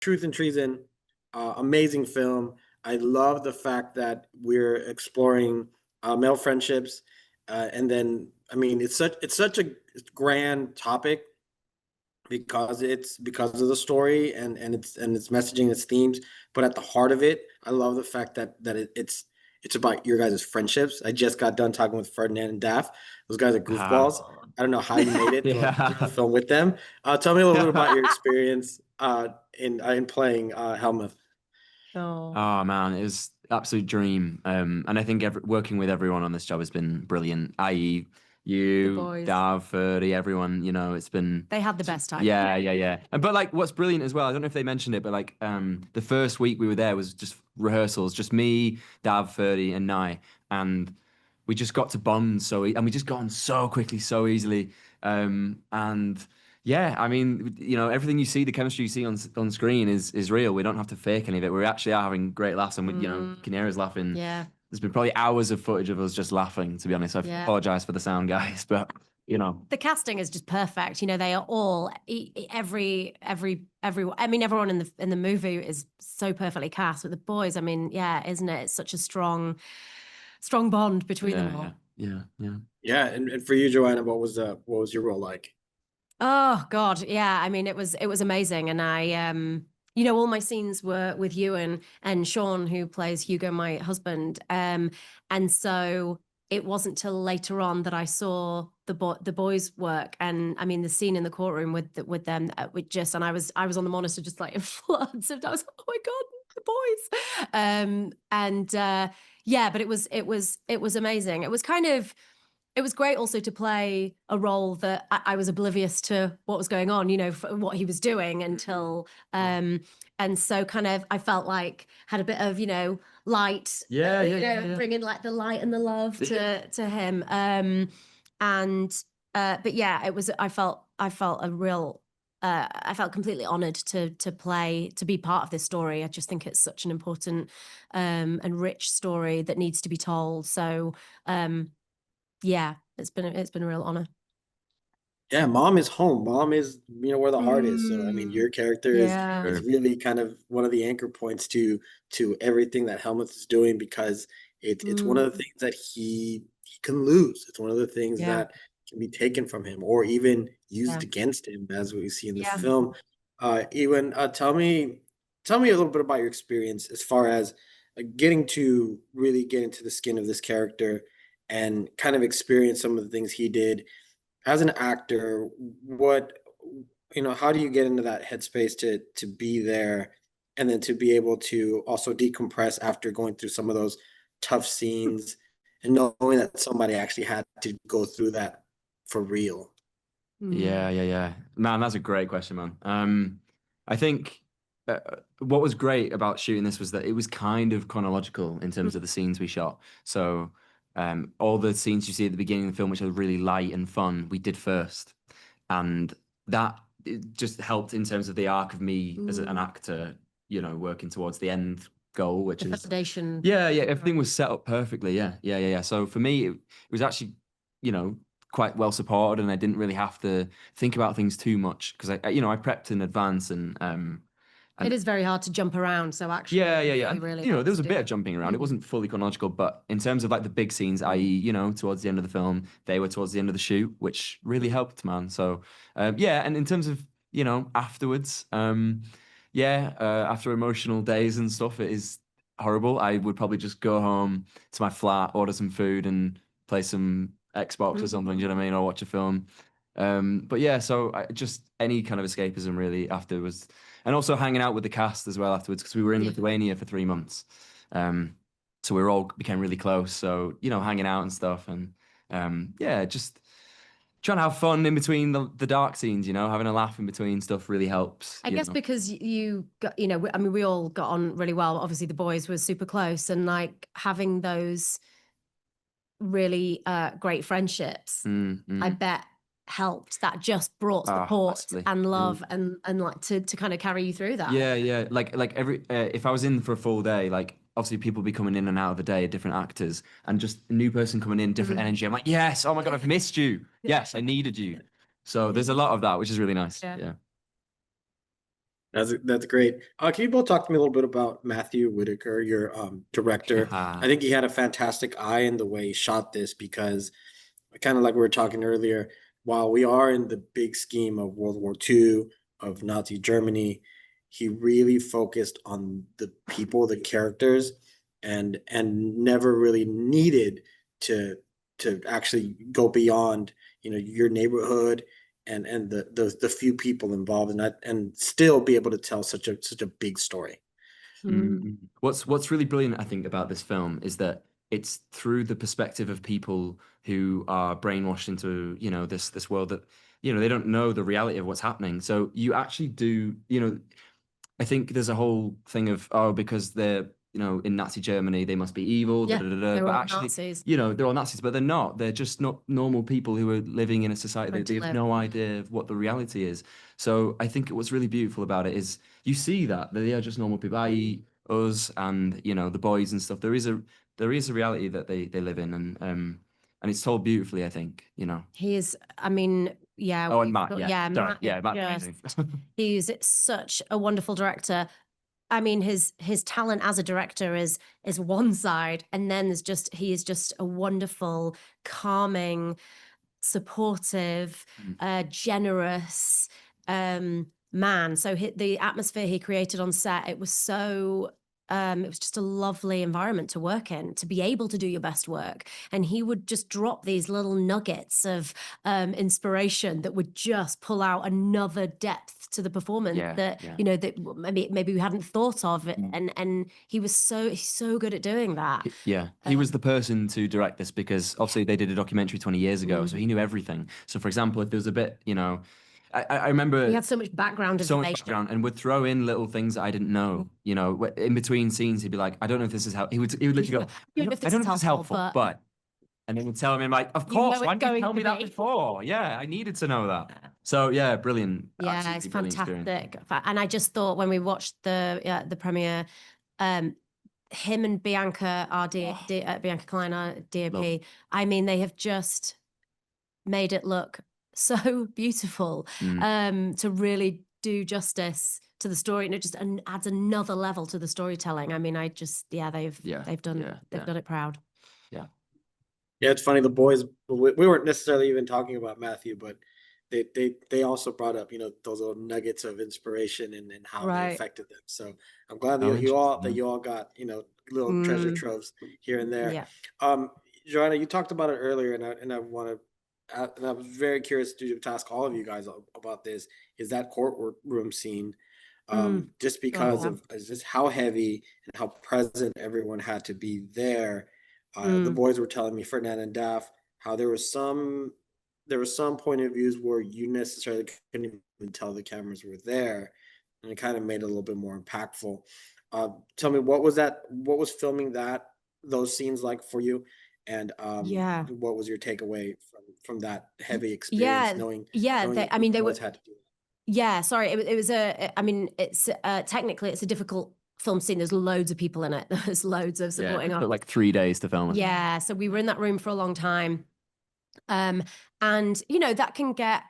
Truth and Treason, amazing film. I love the fact that we're exploring male friendships, and then I mean it's such a grand topic because of the story and its messaging, its themes. But at the heart of it, I love the fact that it's about your guys' friendships. I just got done talking with Ferdinand and Daft. Those guys are Ah, goofballs. I don't know how you made it through the yeah. film with them. Tell me a little bit about your experience in playing Helmuth. Oh, Oh man, it was absolute dream. And I think working with everyone on this job has been brilliant. I.e., the you, boys. Dav, Ferdy, everyone. It's been They had the best time. yeah, yeah, yeah. And but like, what's brilliant as well, I don't know if they mentioned it, but like, the first week we were there was just rehearsals, just me, Dav, Ferdy, and Nye, and we just got to bond and we just got on so quickly, so easily. And yeah, I mean, everything you see, the chemistry you see on screen is real. We don't have to fake any of it. We actually are having great laughs, and Mm, Kinera's laughing. yeah, There's been probably hours of footage of us just laughing. To be honest, I yeah. apologize for the sound, guys, but you know, The casting is just perfect. They are all everyone. I mean, everyone in the movie is so perfectly cast. With the boys, I mean, yeah, isn't it? It's such a strong bond between them yeah, yeah, all. yeah, yeah. Yeah, and for you, Joanna, what was your role like? Oh God, yeah. I mean, it was amazing, and all my scenes were with Ewan and Sean, who plays Hugo, my husband. And so it wasn't till later on that I saw the boys' work, and I mean the scene in the courtroom with them, and I was on the monitor just like in floods, and I was like, oh my God, the boys. And yeah, but it was amazing. It was great also to play a role that I was oblivious to what was going on, what he was doing until, and so kind of I felt like had a bit of, light, Yeah, yeah, yeah, yeah. bringing like the light and the love to him. And but yeah, I felt completely honored to be part of this story. I just think it's such an important and rich story that needs to be told. So yeah, it's been a real honor. Yeah, mom is home. Mom is, where the heart is. So I mean, Mm, your character is yeah. is really kind of one of the anchor points to everything that Helmuth is doing, because it's one of the Mm, things that he can lose. It's one of the things yeah. that can be taken from him or even Yeah. used against him, as we see in the Yeah. film. Ewan, tell me a little bit about your experience as far as getting to really get into the skin of this character and kind of experience some of the things he did as an actor. What how do you get into that headspace to be there, and then to be able to also decompress after going through some of those tough scenes, and knowing that somebody actually had to go through that for real? Mm. Yeah, yeah, yeah. Man, that's a great question, man. I think what was great about shooting this was that it was kind of chronological in terms of the scenes we shot. So, all the scenes you see at the beginning of the film, which are really light and fun, we did first, and that it just helped in terms of the arc of me as an Mm. actor, working towards the end goal, which The is foundation. yeah, yeah, everything was set up perfectly. Yeah, yeah, yeah, yeah. So for me, it was actually, you know, quite well supported, and I didn't really have to think about things too much because I prepped in advance It and is very hard to jump around, so yeah, actually yeah, it yeah. really, And really there helps was to a do bit of that. jumping around. It Mm. wasn't fully chronological, but in terms of like the big scenes, i.e., towards the end of the film, they were towards the end of the shoot, which really helped, man. So yeah, and in terms of afterwards, yeah, after emotional days and stuff, it is horrible. I would probably just go home to my flat, order some food, and play some Xbox or something. Do you know what I mean? Or watch a film. But yeah, so just any kind of escapism really afterwards, and also hanging out with the cast as well afterwards because we were in Yeah. Lithuania for 3 months. Um, so we were all became really close. So hanging out and stuff, and yeah, just trying to have fun in between the dark scenes. Having a laugh in between stuff really helps. I guess because you got, I mean, we all got on really well. Obviously, the boys were super close, and like having those really great friendships, Mm, I mm. bet helped. That just brought Ah, support massively. and Mm. love and like to kind of carry you through that. Yeah, yeah. Like every if I was in for a full day, like obviously people be coming in and out of the day, different actors, and just a new person coming in, different Mm. energy. I'm like, yes, oh my God, I've missed you. Yes, I needed you. So there's a lot of that, which is really nice. Yeah. Yeah. That's great. Can you both talk to me a little bit about Matthew Whitaker, your director? I think he had a fantastic eye in the way he shot this because, kind of like we were talking earlier, while we are in the big scheme of World War II, of Nazi Germany, he really focused on the people, the characters, and never really needed to actually go beyond, your neighborhood and the few people involved, and that, and still be able to tell such a big story. Mm. What's really brilliant, I think, about this film is that it's through the perspective of people who are brainwashed into, this world that, they don't know the reality of what's happening. So you actually do, I think there's a whole thing of, oh, because they're, in Nazi Germany, they must be evil, da, Yeah, da, da, da. they're But all actually, Nazis they're all Nazis, but they're not. They're just not normal people who are living in a society trying that they to have live. no idea of what the reality is. So I think what's really beautiful about it is you see that they are just normal people, i.e., us and the boys and stuff. There is a reality that they live in, and it's told beautifully, I think. He is, I mean, yeah, Oh, and Matt, yeah, sorry, Matt is Matt's just, amazing. he's such a wonderful director. I mean, his talent as a director is one side, and then he is just a wonderful, calming, supportive, generous man. So the atmosphere he created on set, it was so it was just a lovely environment to work in, to be able to do your best work. And he would just drop these little nuggets of inspiration that would just pull out another depth to the performance Yeah, that yeah. that maybe we hadn't thought of. And he's so good at doing that. He was the person to direct this because obviously they did a documentary 20 years ago, so he knew everything. So, for example, if there was a bit, I remember He had so much background so much information. background and would throw in little things that I didn't know. In between scenes, he'd be like, "I don't know if this is how." He would literally go, "I don't know if this is helpful, but," and then would tell me, "I'm like, of you know course. Why it's didn't you going tell to me that be." before? Yeah, I needed to know that." So yeah, brilliant, Yeah, it's absolutely brilliant experience. fantastic. And I just thought when we watched the premiere, um, him and Bianca, Bianca Klein, our Love. DOP, I mean, they have just made it look so beautiful to really do justice to the story, and it just adds another level to the storytelling. I mean, they've done it proud. Yeah. Yeah, it's funny. The boys, we weren't necessarily even talking about Matthew, but they also brought up, those little nuggets of inspiration and how they Right. affected them. So I'm glad that Oh, you all interesting. got, little treasure Mm, troves here and there. yeah. Joanna, you talked about it earlier, and I want to, and I was very curious to ask all of you guys about this. Is that courtroom scene? Just God, because yeah. of just how heavy and how present everyone had to be there. The Mm, boys were telling me, Ferdinand and Daff, how there was some point of views where you necessarily couldn't even tell the cameras were there, and it kind of made it a little bit more impactful. Tell me, what was filming those scenes like for you, and yeah. what was your takeaway from that Y- heavy experience, Yeah. Yeah. knowing that I the mean, they were, boys had to do yeah, sorry. It was I mean, it's technically it's a difficult film scene. There's loads of people in it. There's loads of Yeah, supporting it actors. took like 3 days to film it. Yeah, so we were in that room for a long time. And that can get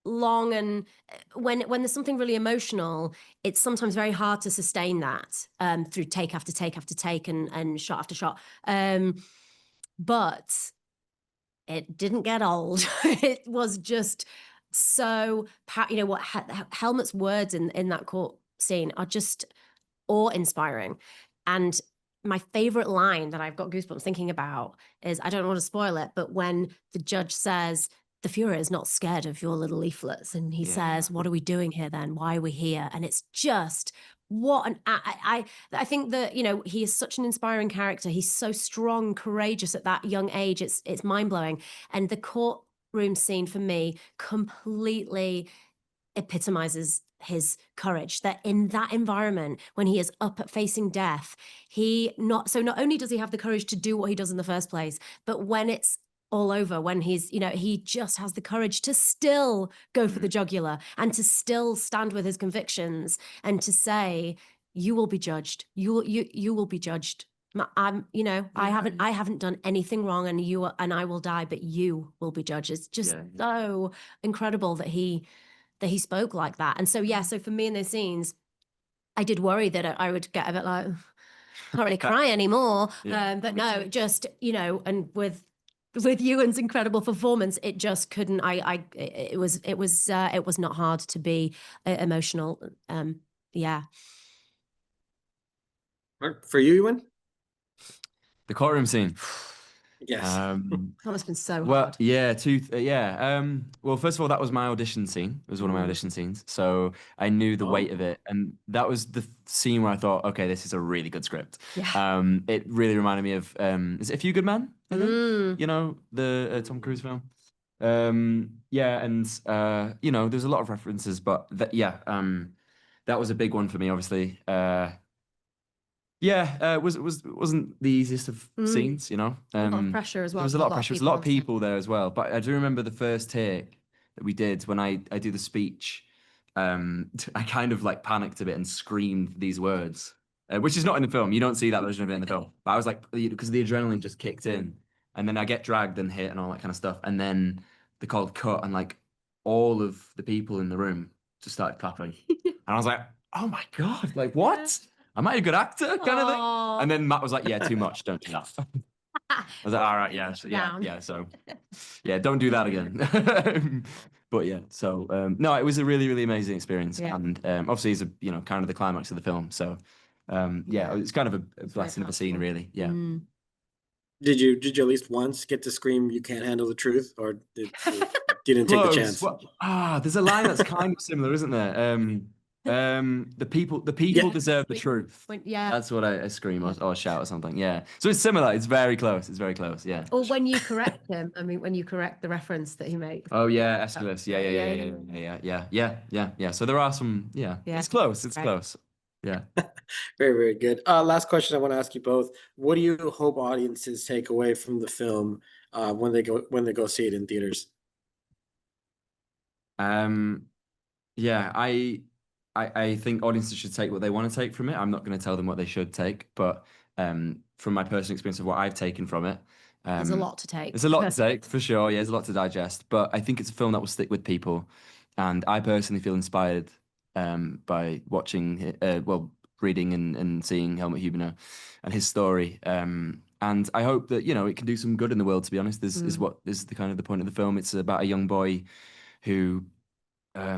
long, and when there's something really emotional, it's sometimes very hard to sustain that through take after take after take and shot after shot. But it didn't get old. It was just so what Helmut's words in that court scene are just awe-inspiring. And my favorite line that I've got goosebumps thinking about is, I don't want to spoil it, but when the judge says, the Fuhrer is not scared of your little leaflets, and he says, what are we doing here then? Why are we here? And it's just what an I think that he is such an inspiring character. He's so strong, courageous at that young age. It's mind-blowing. And the courtroom scene for me completely epitomizes his courage, that in that environment, when he is up at facing death, not only does he have the courage to do what he does in the first place, but when it's all over, when he just has the courage to still go for the jugular and to still stand with his convictions and to say, you will be judged. You will be judged. I haven't done anything wrong, and I will die, but you will be judged. It's just so incredible that he he spoke like that. And so, yeah, so for me in those scenes, I did worry that I would get a bit like, can't really cry anymore. But no, just, you know, and with Ewan's incredible performance, it just couldn't. It was not hard to be emotional. Yeah. For you, Ewan? The courtroom scene. Yes. That must have been so Well, hard. yeah, well, first of all, that was my audition scene. It was one of my audition scenes, so I knew the weight of it, and that was the scene where I thought, okay, this is a really good script. Yeah. It really reminded me of is it A Few Good Men? I think you know the Tom Cruise film. Yeah, and you know, there's a lot of references, but that was a big one for me, obviously. Yeah, wasn't the easiest of scenes, you know. A lot of pressure as well. There was a lot of pressure. There's a lot of people there as well. But I do remember the first take that we did when I do the speech. I kind of like panicked a bit and screamed these words, which is not in the film. You don't see that version of it in the film. But I was like, because the adrenaline just kicked in, and then I get dragged and hit and all that kind of stuff, and then the called cut, and like all of the people in the room just started clapping, and I was like, oh my god, like what? Am I a good actor, kind of thing? And then Matt was like, yeah, too much, don't do that. I was like, all right, yeah, so, so yeah, don't do that again. But yeah, so no, it was a really, really amazing experience, and obviously it's you know, kind of the climax of the film. So yeah, it's kind of a blessing of a scene, really. Yeah. Did you at least once get to scream, "You can't handle the truth," or didn't take the chance? There's a line that's kind of similar, isn't there? The people deserve the truth. That's what I scream or shout or something. Yeah, so it's similar. It's very close. It's very close. Yeah. Or when you correct him, I mean, when you correct the reference that he makes. Oh yeah, Aeschylus. Yeah. So there are some. Yeah. It's close. It's close. Yeah. Very, very good. Last question I want to ask you both. What do you hope audiences take away from the film when they go see it in theaters? Yeah, I think audiences should take what they want to take from it. I'm not going to tell them what they should take, but from my personal experience of what I've taken from it, there's a lot to take. There's a lot to take for sure. Yeah, there's a lot to digest, but I think it's a film that will stick with people, and I personally feel inspired by watching, reading and seeing Helmut Hubener and his story. And I hope that, you know, it can do some good in the world. To be honest, this is what is the kind of the point of the film. It's about a young boy who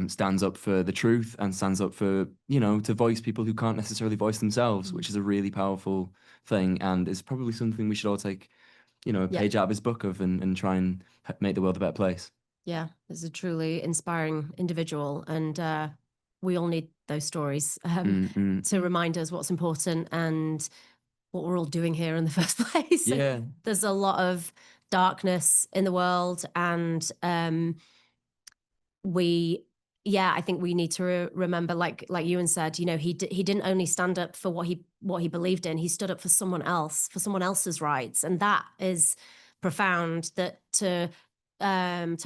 stands up for the truth and stands up for, you know, to voice people who can't necessarily voice themselves, which is a really powerful thing, and it's probably something we should all take, you know, a page out of his book of and try and make the world a better place. Yeah, he's a truly inspiring individual, and we all need those stories to remind us what's important and what we're all doing here in the first place. Yeah, there's a lot of darkness in the world, and I think we need to remember, like Ewan said, you know, he didn't only stand up for what he believed in, he stood up for someone else, for someone else's rights, and that is profound. That to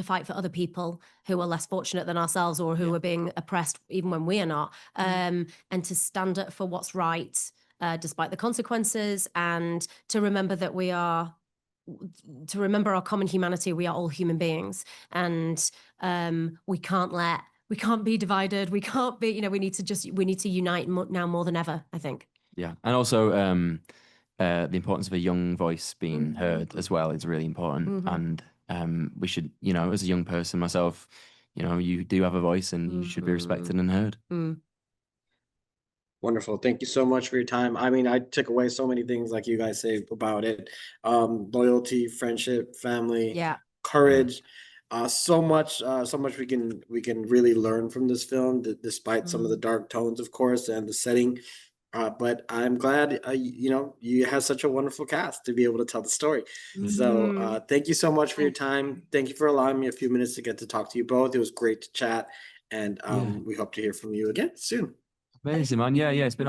fight for other people who are less fortunate than ourselves, or who are being oppressed even when we are not, and to stand up for what's right despite the consequences, and to remember that to remember our common humanity. We are all human beings, and we can't be divided. We can't be, you know, we need to unite now more than ever, I think. Yeah. And also the importance of a young voice being heard as well is really important. And we should, you know, as a young person myself, you know, you do have a voice and you should be respected and heard. Wonderful. Thank you so much for your time. I mean, I took away so many things, like you guys say about it. Loyalty, friendship, family, courage. So much we can really learn from this film, despite some of the dark tones, of course, and the setting. But I'm glad you know, you have such a wonderful cast to be able to tell the story. So thank you so much for your time. Thank you for allowing me a few minutes to get to talk to you both. It was great to chat, and we hope to hear from you again soon. Amazing, man. Yeah, it's been